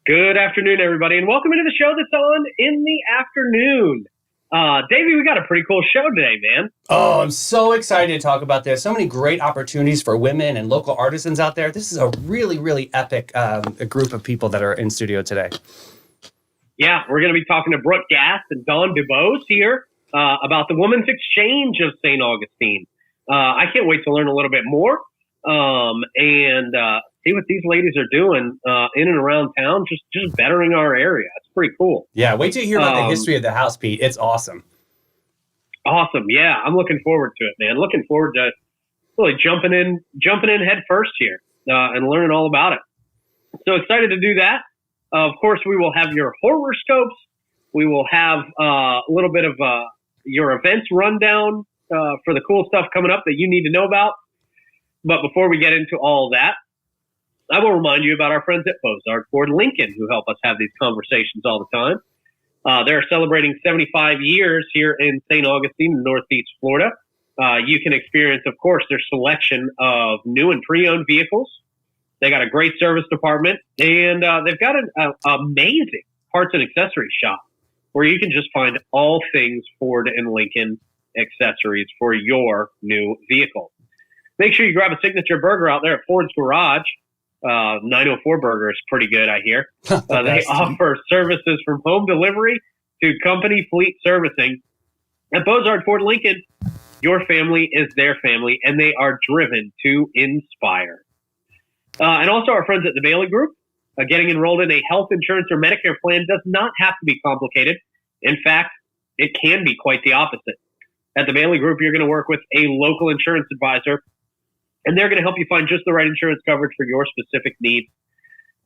Good afternoon, everybody, and welcome into the show that's on in the afternoon. Davey, we got a pretty cool show today, man. Oh, I'm so excited to talk about this. So many great opportunities for women and local artisans out there. This is a really, really epic group of people that are in studio today. Yeah, we're going to be talking to Brooke, Gast, and Dubose here about the Women's Exchange of St. Augustine. I can't wait to learn a little bit more and see what these ladies are doing in and around town, just bettering our area. It's pretty cool. Yeah, wait till you hear about the history of the house, Pete. It's awesome. Awesome. Yeah, I'm looking forward to it, man. Looking forward to really jumping in head first here and learning all about it. So excited to do that. Of course, we will have your horoscopes. We will have a little bit of your events rundown for the cool stuff coming up that you need to know about. But before we get into all that, I will remind you about our friends at Bozard Ford Lincoln, who help us have these conversations all the time. They're celebrating 75 years here in St. Augustine, in Northeast Florida. You can experience, of course, their selection of new and pre-owned vehicles. They got a great service department, and they've got an amazing parts and accessories shop where you can just find all things Ford and Lincoln accessories for your new vehicle. Make sure you grab a signature burger out there at Ford's Garage. 904 Burger is pretty good, I hear. They offer services from home delivery to company fleet servicing. At Bozard Ford Lincoln, your family is their family, and they are driven to inspire. And also our friends at the Bailey Group. Getting enrolled in a health insurance or Medicare plan does not have to be complicated. In fact, it can be quite the opposite. At the Bailey Group, you're going to work with a local insurance advisor, and they're going to help you find just the right insurance coverage for your specific needs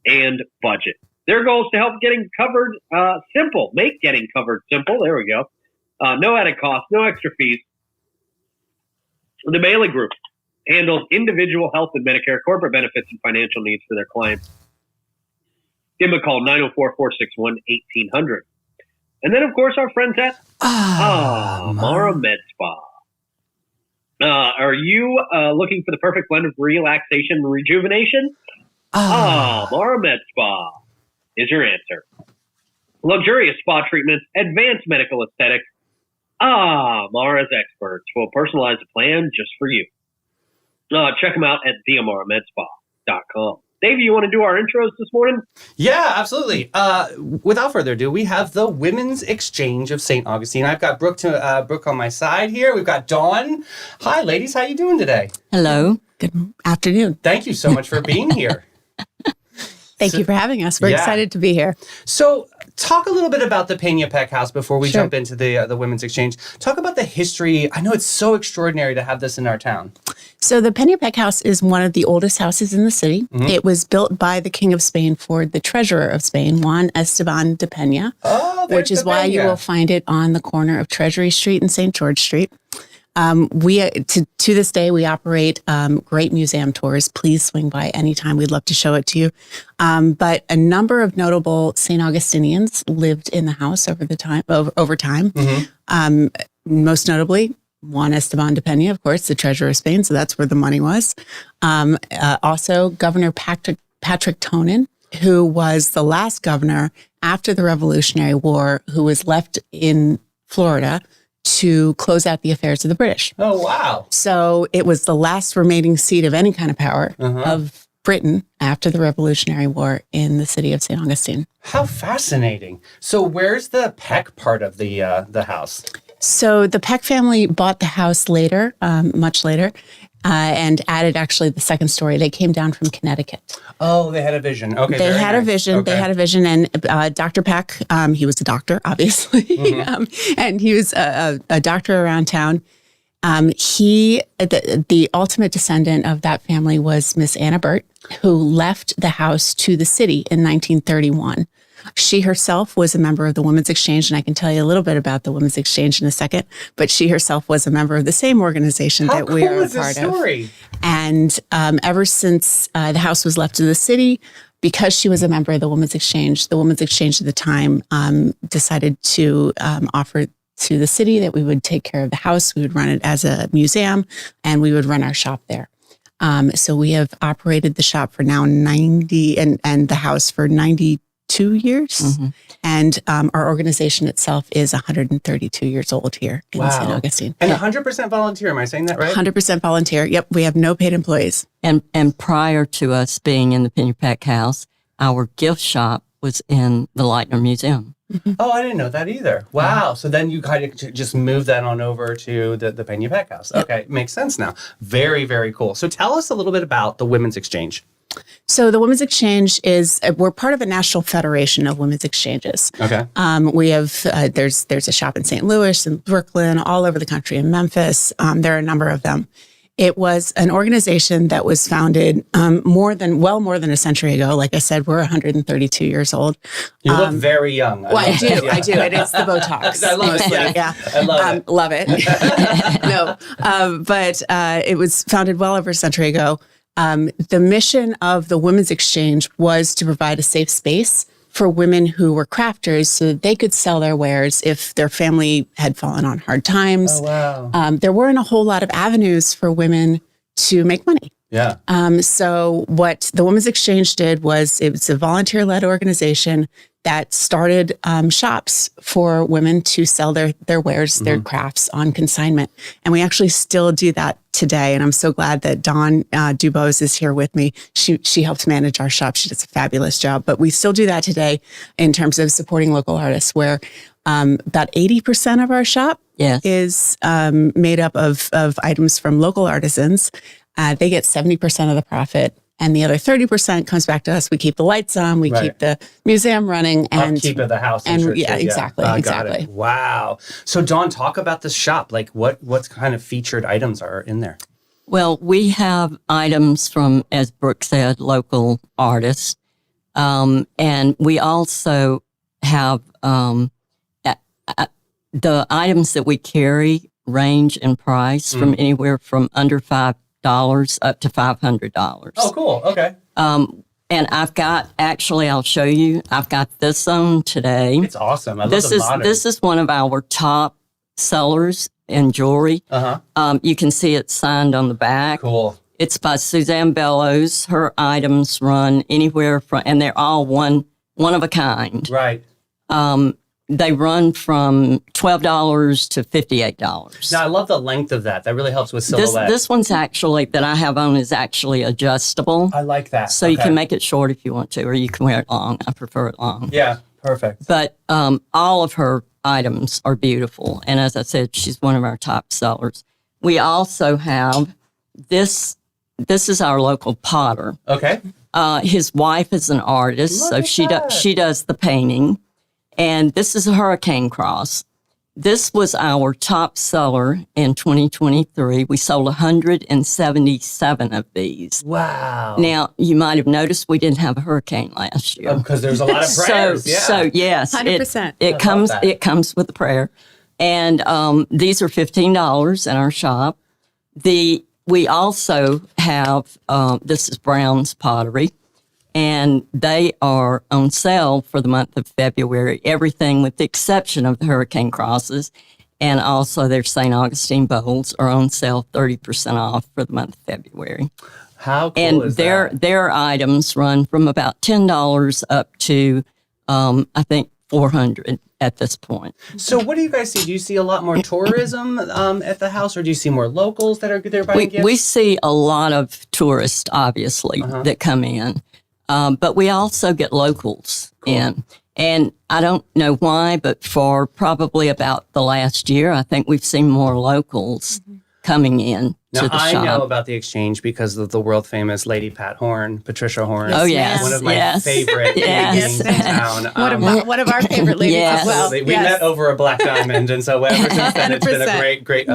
and budget. Their goal is to help getting covered simple. Make getting covered simple. There we go. No added cost, no extra fees. The Bailey Group handles individual health and Medicare, corporate benefits, and financial needs for their clients. Give them a call, 904-461-1800. And then, of course, our friends at Mara Med Spa. Are you looking for the perfect blend of relaxation and rejuvenation? Mara Med Spa is your answer. Luxurious spa treatments, advanced medical aesthetics. Mara's experts will personalize a plan just for you. Check them out at theamaramedspa.com. Dave, you want to do our intros this morning? Yeah, absolutely. Without further ado, we have the Women's Exchange of St. Augustine. I've got Brooke on my side here. We've got Dawn. Hi, ladies. How you doing today? Hello. Good afternoon. Thank you so much for being here. Thank you for having us. We're excited to be here. So talk a little bit about the Peña Peck House before we jump into the Women's Exchange. Talk about the history. I know it's so extraordinary to have this in our town. So the Peña Peck House is one of the oldest houses in the city. Mm-hmm. It was built by the King of Spain for the Treasurer of Spain, Juan Esteban de Peña, which is why you will find it on the corner of Treasury Street and St. George Street. To this day, we operate great museum tours. Please swing by anytime. We'd love to show it to you. But a number of notable St. Augustinians lived in the house over time. Mm-hmm. Most notably, Juan Esteban de Peña, of course, the Treasurer of Spain. So that's where the money was. Also, Governor Patrick Tonin, who was the last governor after the Revolutionary War, who was left in Florida to close out the affairs of the British. Oh, wow. So it was the last remaining seat of any kind of power of Britain after the Revolutionary War in the city of St. Augustine. How fascinating. So where's the Peck part of the house? So the Peck family bought the house later, much later, and added actually the second story. They came down from Connecticut. Oh, they had a vision. Okay. They had a vision. Okay. They had a vision. And Dr. Peck, he was a doctor, obviously. Mm-hmm. And he was a doctor around town. The ultimate descendant of that family was Miss Anna Burt, who left the house to the city in 1931. She herself was a member of the Women's Exchange, and I can tell you a little bit about the Women's Exchange in a second, but she herself was a member of the same organization that we are a part of. And ever since the house was left to the city, because she was a member of the Women's Exchange at the time decided to offer to the city that we would take care of the house, we would run it as a museum, and we would run our shop there. So we have operated the shop for now 90 and the house for 92 years. And our organization itself is 132 years old here in St. Augustine. And 100% volunteer, am I saying that right? 100% volunteer. Yep, we have no paid employees. And prior to us being in the Peña Peck House, our gift shop was in the Leitner Museum. Oh, I didn't know that either. Wow. So then you kind of just move that on over to the Peña Peck House. Okay, makes sense now. Very, very cool. So tell us a little bit about the Women's Exchange. So the Women's Exchange we're part of a national federation of women's exchanges. Okay. We have, there's a shop in St. Louis, in Brooklyn, all over the country, in Memphis. There are a number of them. It was an organization that was founded more than a century ago. Like I said, we're 132 years old. You look very young. I do. And it's the Botox. I love mostly. it. Yeah. I love it. Love it. No. But it was founded well over a century ago. The mission of the Women's Exchange was to provide a safe space for women who were crafters so that they could sell their wares if their family had fallen on hard times. Oh, wow. There weren't a whole lot of avenues for women to make money. Yeah. So what the Women's Exchange did was it was a volunteer-led organization that started shops for women to sell their wares, their crafts on consignment. And we actually still do that today. And I'm so glad that Dawn Dubose is here with me. She helps manage our shop. She does a fabulous job. But we still do that today in terms of supporting local artists, where about 80% of our shop is made up of items from local artisans. They get 70% of the profit. And the other 30% comes back to us. We keep the lights on. We keep the museum running. And upkeep of the house. Exactly. Got it. Wow. So Dawn, talk about the shop. Like what kind of featured items are in there? Well, we have items from, as Brooke said, local artists. And we also have the items that we carry range in price from anywhere from under $5 up to $500. Oh, cool. Okay. And I've got, actually, I'll show you. I've got this on today. It's awesome. I love the modern. This is one of our top sellers in jewelry. You can see it signed on the back. Cool. It's by Suzanne Bellows. Her items run anywhere from, and they're all one of a kind. Right. They run from $12 to $58. Now, I love the length of that. That really helps with silhouette. This one's actually, that I have on, is actually adjustable. I like that. So you can make it short if you want to, or you can wear it long. I prefer it long. Yeah, perfect. But all of her items are beautiful. And as I said, she's one of our top sellers. We also have this. This is our local potter. Okay. His wife is an artist, so she does the painting. And this is a hurricane cross. This was our top seller in 2023. We sold 177 of these. Wow. Now, you might have noticed we didn't have a hurricane last year. Because there's a lot of prayers. So yes, 100%. It comes with a prayer. And these are $15 in our shop. We also have, this is Brown's Pottery. And they are on sale for the month of February, everything with the exception of the hurricane crosses. And also their St. Augustine bowls are on sale 30% off for the month of February. How cool is that? And their items run from about $10 up to, I think, $400 at this point. So what do you guys see? Do you see a lot more tourism at the house, or do you see more locals that are there buying gifts? We see a lot of tourists, obviously, that come in. But we also get locals in. And I don't know why, but for probably about the last year, I think we've seen more locals coming in to the shop. I know about the exchange because of the world famous Lady Patricia Horn. Oh, yes. One of my favorite ladies in town. One of our favorite ladies as well. Absolutely. We met over a black diamond, and so ever since then it's been a great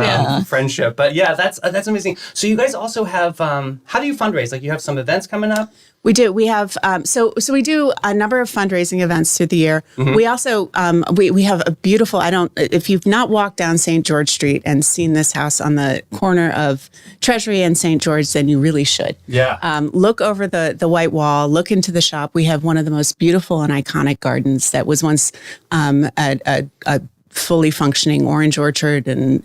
friendship. But yeah, that's amazing. So you guys also have, how do you fundraise? Like you have some events coming up? We do. We have so we do a number of fundraising events through the year. We also we have a beautiful. If you've not walked down St. George Street and seen this house on the corner of Treasury and St. George, then you really should. Yeah. Look over the white wall. Look into the shop. We have one of the most beautiful and iconic gardens that was once a fully functioning orange orchard and,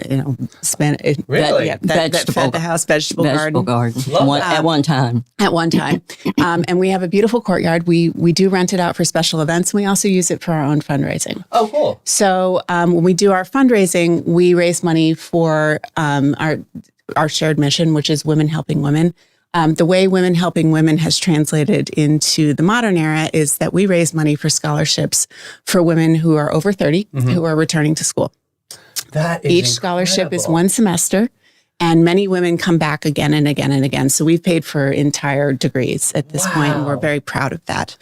Really? that fed the house, vegetable garden. At one time. At one time. And we have a beautiful courtyard. We do rent it out for special events, and we also use it for our own fundraising. Oh, cool. So when we do our fundraising, we raise money for our shared mission, which is Women Helping Women. The way Women Helping Women has translated into the modern era is that we raise money for scholarships for women who are over 30 who are returning to school. That is Each scholarship is incredible. 1 semester, and many women come back again and again and again. So we've paid for entire degrees at this point, and we're very proud of that.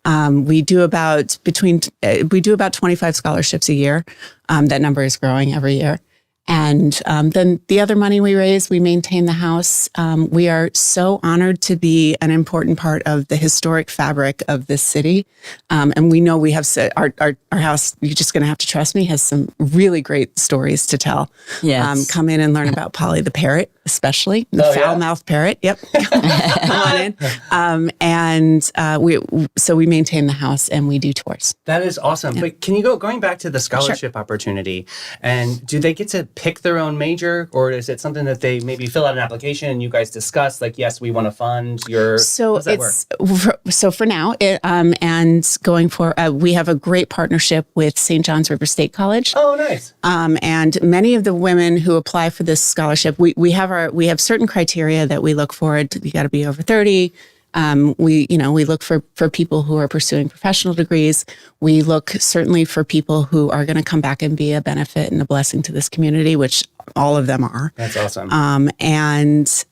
We do about 25 scholarships a year. That number is growing every year. And then the other money we raise, we maintain the house. We are so honored to be an important part of the historic fabric of this city. And we know we have our house, you're just going to have to trust me, has some really great stories to tell. Yes. Come in and learn about Polly the parrot, especially the foul-mouthed parrot. Yep. Come on in. So we maintain the house and we do tours. That is awesome. But can you going back to the scholarship opportunity, and do they get to pick their own major, or is it something that they maybe fill out an application and you guys discuss, like, yes, we want to fund your, so how does that work? So for now, and going for, we have a great partnership with St. John's River State College. Oh, nice. And many of the women who apply for this scholarship, we have certain criteria that we look for. You got to be over 30. We look for people who are pursuing professional degrees. We look certainly for people who are going to come back and be a benefit and a blessing to this community, which all of them are. That's awesome.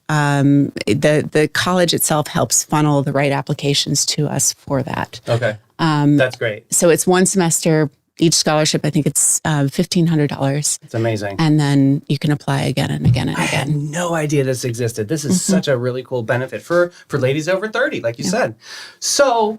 The college itself helps funnel the right applications to us for that. Okay. That's great. So it's 1 semester. Each scholarship, I think it's $1,500. It's amazing. And then you can apply again and again and I had again. no idea this existed. This is such a really cool benefit for ladies over 30, like you said. So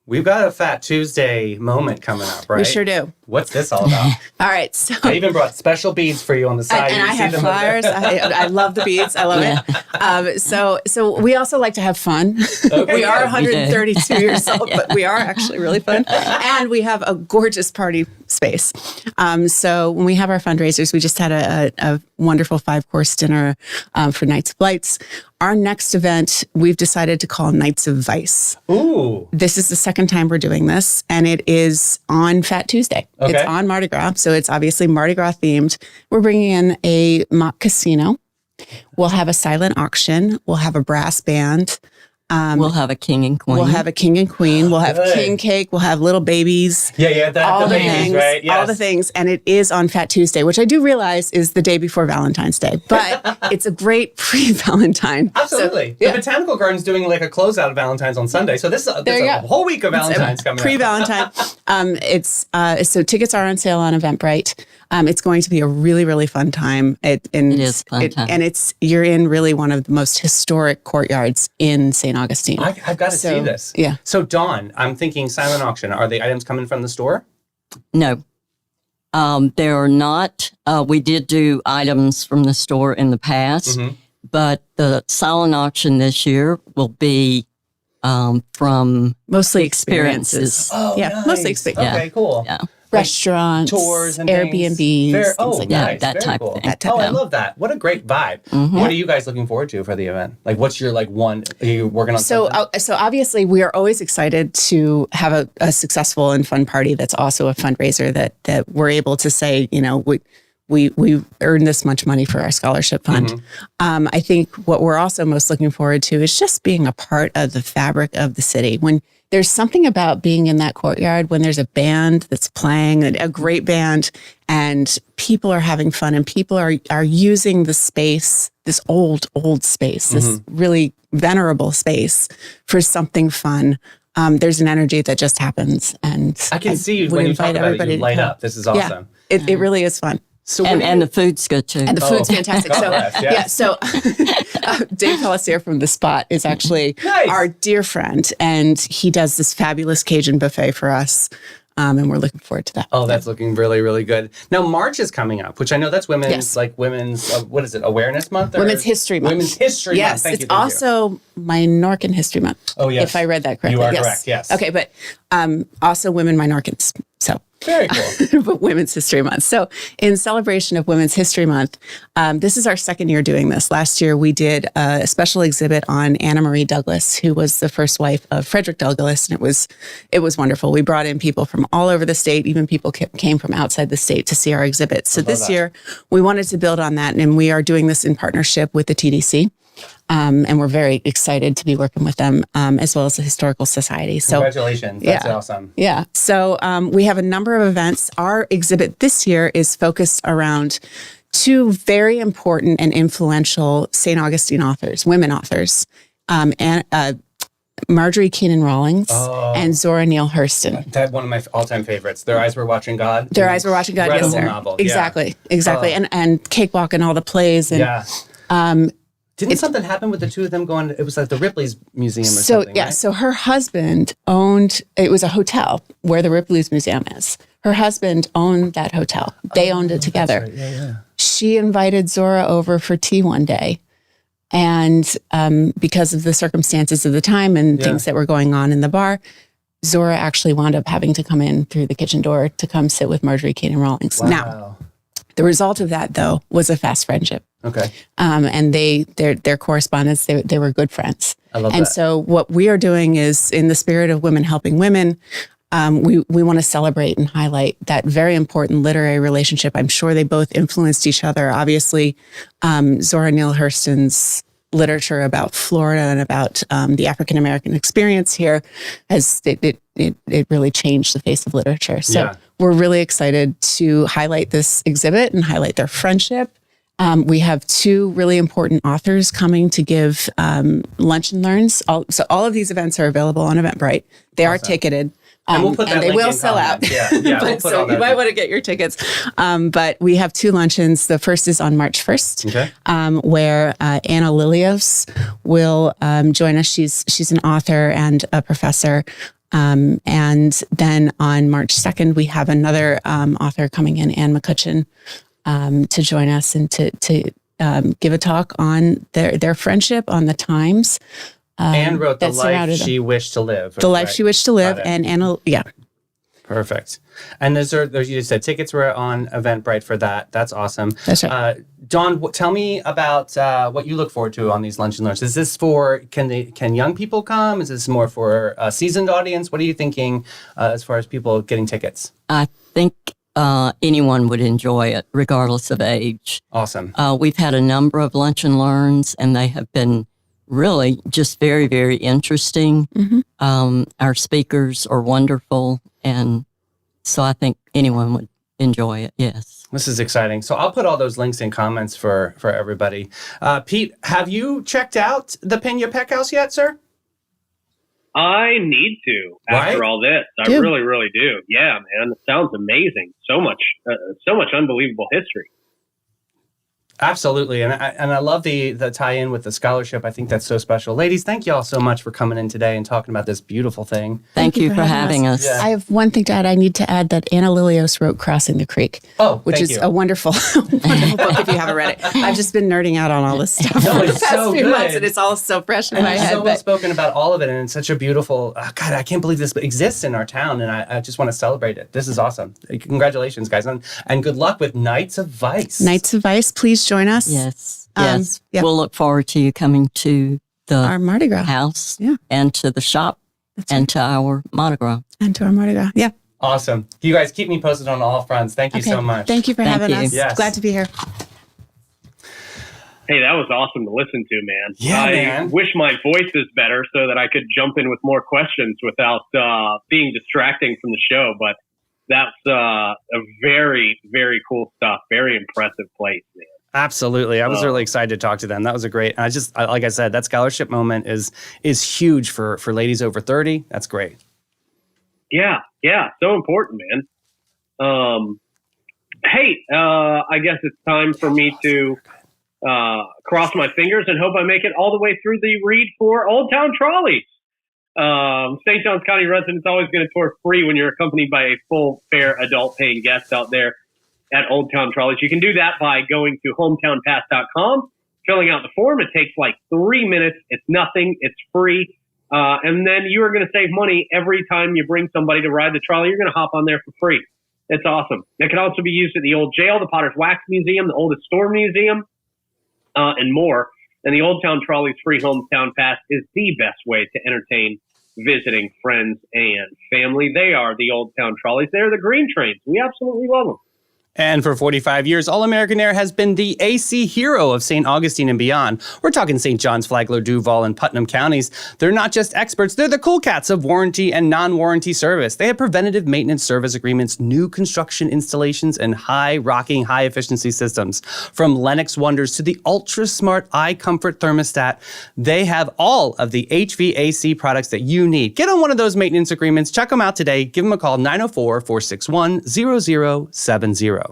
we've got a Fat Tuesday moment coming up, right? We sure do. What's this all about? All right. So I even brought special beads for you on the side. and You I see have them flyers. I love the beads. I love it. So we also like to have fun. Okay, We are good. 132 years old, but we are actually really fun. And we have a gorgeous party space. So when we have our fundraisers, we just had a wonderful 5-course dinner for Nights of Lights. Our next event, we've decided to call Nights of Vice. Ooh. This is the second time we're doing this, and it is on Fat Tuesday. Okay. It's on Mardi Gras, so it's obviously Mardi Gras themed. We're bringing in a mock casino. We'll have a silent auction. We'll have a brass band. We'll have a king and queen. We'll have a king and queen. We'll have Good. king cake. We'll have little babies. Yeah, the babies, things, right? Yes. all the things. And it is on Fat Tuesday, which I do realize is the day before Valentine's Day. But it's a great pre-Valentine. Absolutely. So, yeah. The Botanical Garden's doing like a closeout of Valentine's on Sunday. So there's a whole week of Valentine's coming up. Pre-Valentine. So tickets are on sale on Eventbrite. It's going to be a really, really fun time. It is a fun time. And you're in really one of the most historic courtyards in St. Augustine. I've got to see this. Yeah. So Dawn, I'm thinking silent auction. Are the items coming from the store? No. There are not. We did do items from the store in the past, but the silent auction this year will be from Mostly experiences. Oh, Yeah, nice. mostly experiences. Okay, cool. yeah. Restaurants, Tours and Airbnbs, things. things like Yeah, that. Nice. that Very type of cool. thing. That type Oh, of I thing. love that. What a great vibe. What are you guys looking forward to for the event? Like, what's your one? Are you working on So obviously we are always excited to have a successful and fun party that's also a fundraiser that we're able to say, we earned this much money for our scholarship fund. I think what we're also most looking forward to is just being a part of the fabric of the city. When there's something about being in that courtyard, when there's a band that's playing, a great band, and people are having fun and people are using the space, this old space, this really venerable space for something fun. There's an energy that just happens. And I can see would when you invite talk about it, everybody you to light come. up. This is awesome. Yeah, it really is fun. So And the food's good too. And the food's fantastic. God So, bless, yes. yeah, so Dave Pelletier from The Spot is actually Nice. our dear friend, and he does this fabulous Cajun buffet for us, and we're looking forward to that. Oh, that's looking really, really good. Now, March is coming up, which I know that's women's, Yes. what is it, Awareness Month? Or? Women's History Month. Women's History Yes, Month. it's also Minorcan History Month. Oh, yes. If I read that correctly. You are correct, yes. Okay, but also Women Minorcans. So Very cool. but Women's History Month. So in celebration of Women's History Month, this is our second year doing this. Last year, we did a special exhibit on Anna Marie Douglas, who was the first wife of Frederick Douglass. And it was wonderful. We brought in people from all over the state. Even people came from outside the state to see our exhibit. So this year, we wanted to build on that. And we are doing this in partnership with the TDC. And we're very excited to be working with them, as well as the Historical Society. So, congratulations. That's awesome. Yeah. So we have a number of events. Our exhibit this year is focused around two very important and influential St. Augustine authors, women authors, and Marjorie Keenan Rawlings and Zora Neale Hurston. That's one of my all-time favorites. Their Eyes Were Watching God. Their Eyes Were Watching God, yes, sir. Novel. Exactly. And Cakewalk and all the plays. And, Didn't something happen with the two of them going? It was like the Ripley's Museum or something. Yeah. Right? So her husband owned, it was a hotel where the Ripley's Museum is. Her husband owned that hotel. They owned it together. Right. Yeah. She invited Zora over for tea one day. And because of the circumstances of the time and things that were going on in the bar, Zora actually wound up having to come in through the kitchen door to come sit with Marjorie Keenan Rawlings. Wow. Now, the result of that, though, was a fast friendship. Okay. And their correspondence, they were good friends. I love and that. so what we are doing is, in the spirit of women helping women, we want to celebrate and highlight that very important literary relationship. I'm sure they both influenced each other. Obviously, Zora Neale Hurston's literature about Florida and about the African American experience here it really changed the face of literature. So we're really excited to highlight this exhibit and highlight their friendship. We have two really important authors coming to give lunch and learns. So all of these events are available on Eventbrite. They are ticketed. And we'll put that and they link will in sell comments. out. Yeah, we'll put so all that you might in. want to get your tickets. But we have two luncheons. The first is on March 1st, where Anna Lilios will join us. She's an author and a professor. And then on March 2nd, we have another author coming in, Anne McCutcheon, to join us and to give a talk on their friendship, on the times. Anne wrote The Life She Wished to Live. The Life She Wished to Live. And Anna, Perfect. And you just said tickets were on Eventbrite for that. That's awesome. That's right. Dawn, tell me about what you look forward to on these lunch and learns. Is this for, can young people come? Is this more for a seasoned audience? What are you thinking as far as people getting tickets? I think anyone would enjoy it, regardless of age. Awesome. We've had a number of lunch and learns, and they have been really just very, very interesting. Mm-hmm. Our speakers are wonderful, and so I think anyone would enjoy it, yes. This is exciting. So I'll put all those links in comments for everybody. Pete, have you checked out the Peña Peck House yet, sir? I need to after all this. I really, really do. Yeah, man. It sounds amazing. So much unbelievable history. Absolutely. And I love the tie-in with the scholarship. I think that's so special. Ladies, thank you all so much for coming in today and talking about this beautiful thing. Thank you for having us. Yeah. I have one thing to add. I need to add that Anna Lilios wrote Crossing the Creek, which is a wonderful, wonderful book if you haven't read it. I've just been nerding out on all this stuff for the past few months, and it's all so fresh in my head. So well spoken about all of it, and it's such a beautiful, God, I can't believe this exists in our town, and I just want to celebrate it. This is awesome. Congratulations, guys, and good luck with Nights of Vice. Nights of Vice, please join us. Yes. We'll look forward to you coming to our Mardi Gras house and to the shop and to our Mardi Gras. And to our Mardi Gras. Yeah. Awesome. You guys keep me posted on all fronts. Thank you so much. Thank you for having us. Yes. Glad to be here. Hey, that was awesome to listen to, man. Yeah, I wish my voice is better so that I could jump in with more questions without being distracting from the show. But that's a very, very cool stuff. Very impressive place, man. Absolutely. I was really excited to talk to them. That was a great, like I said, that scholarship moment is huge for ladies over 30. That's great. Yeah. So important, man. Hey, I guess it's time for me to cross my fingers and hope I make it all the way through the read for Old Town Trolleys. St. Johns County residents always get a tour free when you're accompanied by a full, fair, adult paying guest out there at Old Town Trolleys. You can do that by going to hometownpass.com, filling out the form. It takes like 3 minutes. It's nothing. It's free. And then you are going to save money every time you bring somebody to ride the trolley. You're going to hop on there for free. It's awesome. It can also be used at the old jail, the Potter's Wax Museum, the Oldest Store Museum, and more. And the Old Town Trolley's free hometown pass is the best way to entertain visiting friends and family. They are the Old Town Trolleys. They're the green trains. We absolutely love them. And for 45 years, All American Air has been the AC hero of St. Augustine and beyond. We're talking St. John's, Flagler, Duval, and Putnam counties. They're not just experts, they're the cool cats of warranty and non-warranty service. They have preventative maintenance service agreements, new construction installations, and high-rocking, high-efficiency systems. From Lennox Wonders to the ultra-smart iComfort thermostat, they have all of the HVAC products that you need. Get on one of those maintenance agreements. Check them out today. Give them a call, 904-461-0070.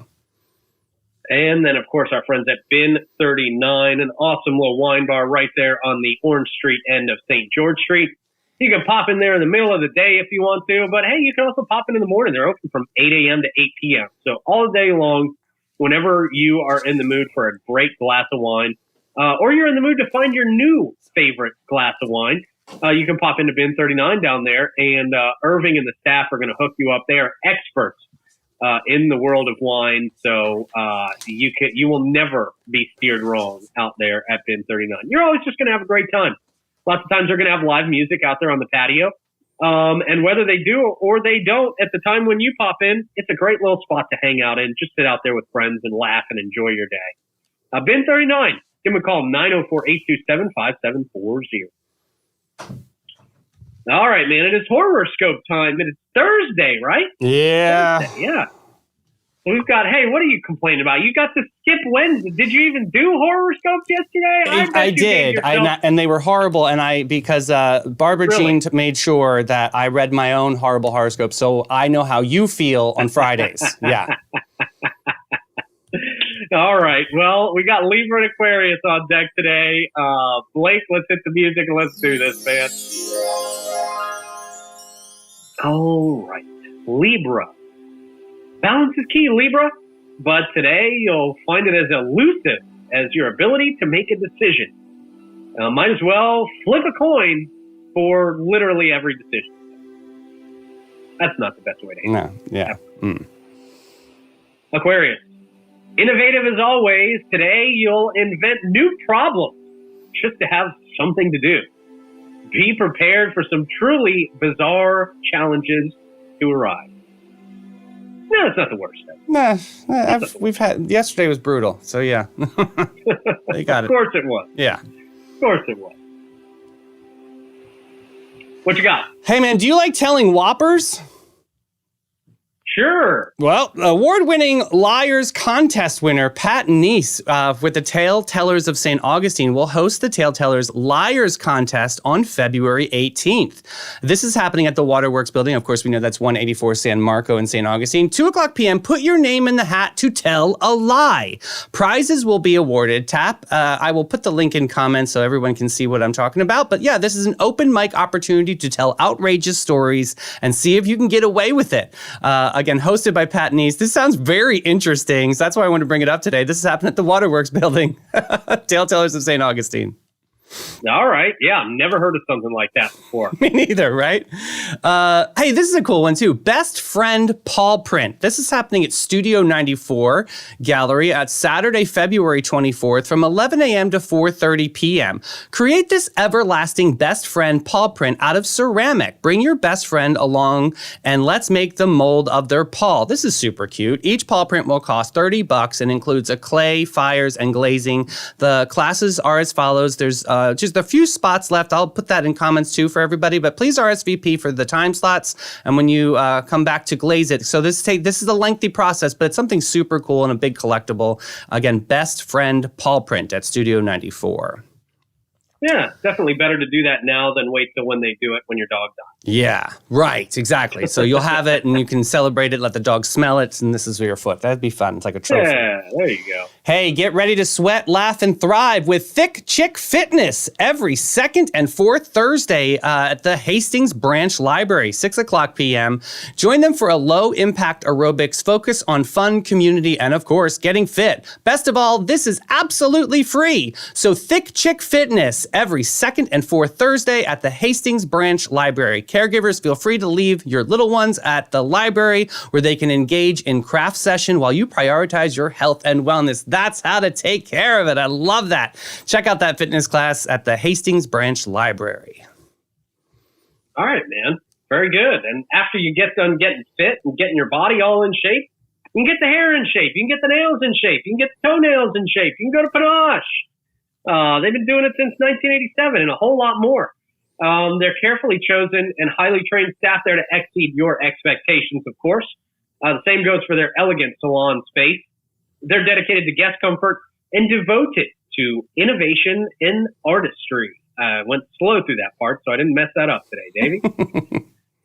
And then, of course, our friends at Bin 39, an awesome little wine bar right there on the Orange Street end of St. George Street. You can pop in there in the middle of the day if you want to, but hey, you can also pop in the morning. They're open from 8 a.m. to 8 p.m. So all day long, whenever you are in the mood for a great glass of wine, or you're in the mood to find your new favorite glass of wine, you can pop into Bin 39 down there, and Irving and the staff are going to hook you up. They are experts in the world of wine, so you will never be steered wrong out there at Bin 39. You're always just going to have a great time. Lots of times they're going to have live music out there on the patio, and whether they do or they don't, at the time when you pop in, it's a great little spot to hang out in. Just sit out there with friends and laugh and enjoy your day. Bin 39, give them a call, 904-827-5740. All right, man. It is horoscope time. It is Thursday, right? Yeah. Thursday, yeah. So we've got, hey, what are you complaining about? You got to skip Wednesday. Did you even do horoscopes yesterday? I did. And they were horrible. And because Barbara Jean made sure that I read my own horrible horoscope. So I know how you feel on Fridays. Yeah. All right. Well, we got Libra and Aquarius on deck today. Blake, let's hit the music and let's do this, man. All right. Libra. Balance is key, Libra. But today you'll find it as elusive as your ability to make a decision. Might as well flip a coin for literally every decision. That's not the best way to handle it. No. Yeah. Aquarius. Innovative as always. Today you'll invent new problems just to have something to do. Be prepared for some truly bizarre challenges to arise. No, it's not the worst. Nah, yesterday was brutal, so yeah. They got it. Of course it was. Yeah. Of course it was. What you got? Hey man, do you like telling whoppers? Sure. Well, award-winning Liars Contest winner Pat Neese with the Tale Tellers of St. Augustine will host the Tale Tellers Liars Contest on February 18th. This is happening at the Waterworks building. Of course, we know that's 184 San Marco in St. Augustine. 2 o'clock p.m. Put your name in the hat to tell a lie. Prizes will be awarded. I will put the link in comments so everyone can see what I'm talking about. But yeah, this is an open mic opportunity to tell outrageous stories and see if you can get away with it. Again, hosted by Pat Neese. This sounds very interesting, so that's why I wanted to bring it up today. This is happening at the Waterworks building. Tale Tellers of St. Augustine. All right. Yeah, I've never heard of something like that before. Me neither, right? Hey, this is a cool one, too. Best Friend Paw Print. This is happening at Studio 94 Gallery at Saturday, February 24th from 11 a.m. to 4:30 p.m. Create this everlasting best friend paw print out of ceramic. Bring your best friend along and let's make the mold of their paw. This is super cute. Each paw print will cost $30 and includes a clay, fires, and glazing. The classes are as follows. There's just a few spots left. I'll put that in comments too for everybody, but please RSVP for the time slots and when you come back to glaze it. So this is a lengthy process, but it's something super cool and a big collectible. Again, Best Friend Paw Print at Studio 94. Yeah, definitely better to do that now than wait till when they do it when your dog dies. Yeah, right, exactly. So you'll have it and you can celebrate it, let the dog smell it, and this is your foot. That'd be fun. It's like a trophy. Yeah, there you go. Hey, get ready to sweat, laugh, and thrive with Thick Chick Fitness every second and fourth Thursday at the Hastings Branch Library, 6 o'clock p.m. Join them for a low-impact aerobics focus on fun, community, and, of course, getting fit. Best of all, this is absolutely free. So Thick Chick Fitness every second and fourth Thursday at the Hastings Branch Library. Caregivers, feel free to leave your little ones at the library where they can engage in craft session while you prioritize your health and wellness. That's how to take care of it. I love that. Check out that fitness class at the Hastings Branch Library. All right, man. Very good. And after you get done getting fit and getting your body all in shape, you can get the hair in shape. You can get the nails in shape. You can get the toenails in shape. You can go to Panache. They've been doing it since 1987 and a whole lot more. They're carefully chosen and highly trained staff there to exceed your expectations, of course. The same goes for their elegant salon space. They're dedicated to guest comfort and devoted to innovation and artistry. Went slow through that part, so I didn't mess that up today, Davey.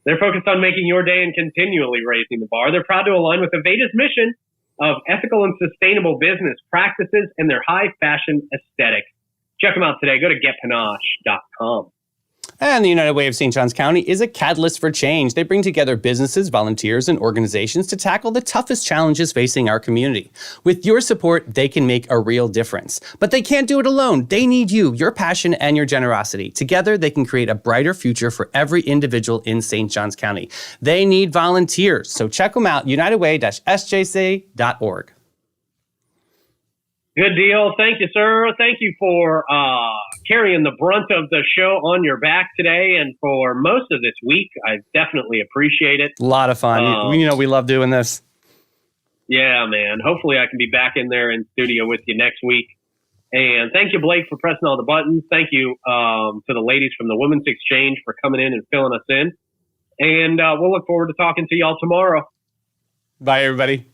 They're focused on making your day and continually raising the bar. They're proud to align with Aveda's mission of ethical and sustainable business practices and their high fashion aesthetic. Check them out today. Go to getpanache.com. And the United Way of St. Johns County is a catalyst for change. They bring together businesses, volunteers, and organizations to tackle the toughest challenges facing our community. With your support, they can make a real difference. But they can't do it alone. They need you, your passion, and your generosity. Together, they can create a brighter future for every individual in St. Johns County. They need volunteers, so check them out, unitedway-sjc.org. Good deal. Thank you, sir. Thank you for carrying the brunt of the show on your back today and for most of this week. I definitely appreciate it. A lot of fun. We love doing this. Yeah, man. Hopefully I can be back in there in studio with you next week. And thank you, Blake, for pressing all the buttons. Thank you to the ladies from the Women's Exchange for coming in and filling us in. And we'll look forward to talking to y'all tomorrow. Bye, everybody.